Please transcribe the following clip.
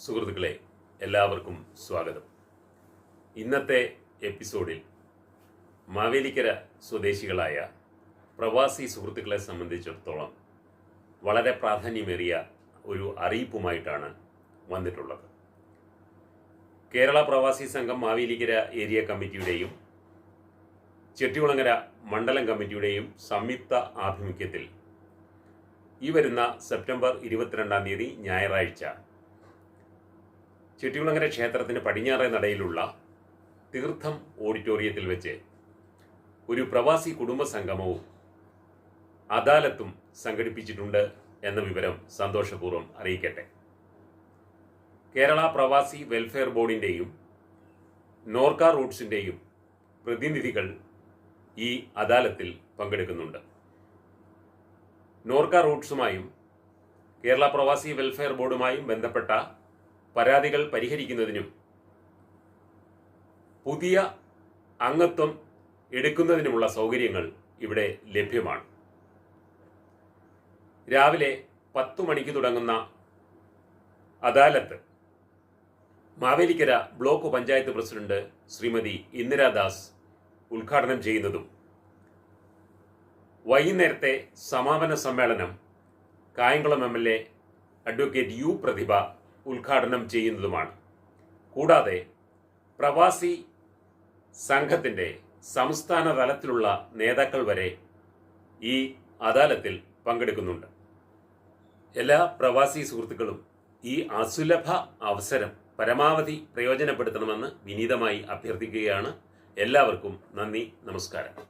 സുഹൃത്തുക്കളെ, എല്ലാവർക്കും സ്വാഗതം. ഇന്നത്തെ എപ്പിസോഡിൽ മാവേലിക്കര സ്വദേശികളായ പ്രവാസി സുഹൃത്തുക്കളെ സംബന്ധിച്ചിടത്തോളം വളരെ പ്രാധാന്യമേറിയ ഒരു അറിയിപ്പുമായിട്ടാണ് വന്നിട്ടുള്ളത്. കേരള പ്രവാസി സംഘം മാവേലിക്കര ഏരിയ കമ്മിറ്റിയുടെയും ചെട്ടികുളങ്ങര മണ്ഡലം കമ്മിറ്റിയുടെയും സംയുക്ത ആഭിമുഖ്യത്തിൽ ഈ വരുന്ന സെപ്റ്റംബർ 22-ാം തീയതി ഞായറാഴ്ച ചെട്ടികുളങ്ങര ക്ഷേത്രത്തിന് പടിഞ്ഞാറേ നടയിലുള്ള തീർത്ഥം ഓഡിറ്റോറിയത്തിൽ വെച്ച് ഒരു പ്രവാസി കുടുംബ സംഗമവും അദാലത്തും സംഘടിപ്പിച്ചിട്ടുണ്ട് എന്ന വിവരം സന്തോഷപൂർവ്വം അറിയിക്കട്ടെ. കേരള പ്രവാസി വെൽഫെയർ ബോർഡിൻ്റെയും നോർക്ക റൂട്ട്സിൻ്റെയും പ്രതിനിധികൾ ഈ അദാലത്തിൽ പങ്കെടുക്കുന്നുണ്ട്. നോർക്ക റൂട്ട്സുമായും കേരള പ്രവാസി വെൽഫെയർ ബോർഡുമായും ബന്ധപ്പെട്ട പരാതികൾ പരിഹരിക്കുന്നതിനും പുതിയ അംഗത്വം എടുക്കുന്നതിനുമുള്ള സൗകര്യങ്ങൾ ഇവിടെ ലഭ്യമാണ്. രാവിലെ 10 മണിക്ക് തുടങ്ങുന്ന അദാലത്ത് മാവേലിക്കര ബ്ലോക്ക് പഞ്ചായത്ത് പ്രസിഡന്റ് ശ്രീമതി ഇന്ദിരാദാസ് ഉദ്ഘാടനം ചെയ്യുന്നതും വൈകുന്നേരത്തെ സമാപന സമ്മേളനം കായംകുളം MLA അഡ്വക്കേറ്റ് യു പ്രതിഭ ഉദ്ഘാടനം ചെയ്യുന്നതുമാണ്. കൂടാതെ പ്രവാസി സംഘത്തിൻ്റെ സംസ്ഥാന തലത്തിലുള്ള നേതാക്കൾ വരെ ഈ അദാലത്തിൽ പങ്കെടുക്കുന്നുണ്ട്. എല്ലാ പ്രവാസി സുഹൃത്തുക്കളും ഈ അസുലഭ അവസരം പരമാവധി പ്രയോജനപ്പെടുത്തണമെന്ന് വിനീതമായി അഭ്യർത്ഥിക്കുകയാണ്. എല്ലാവർക്കും നന്ദി, നമസ്കാരം.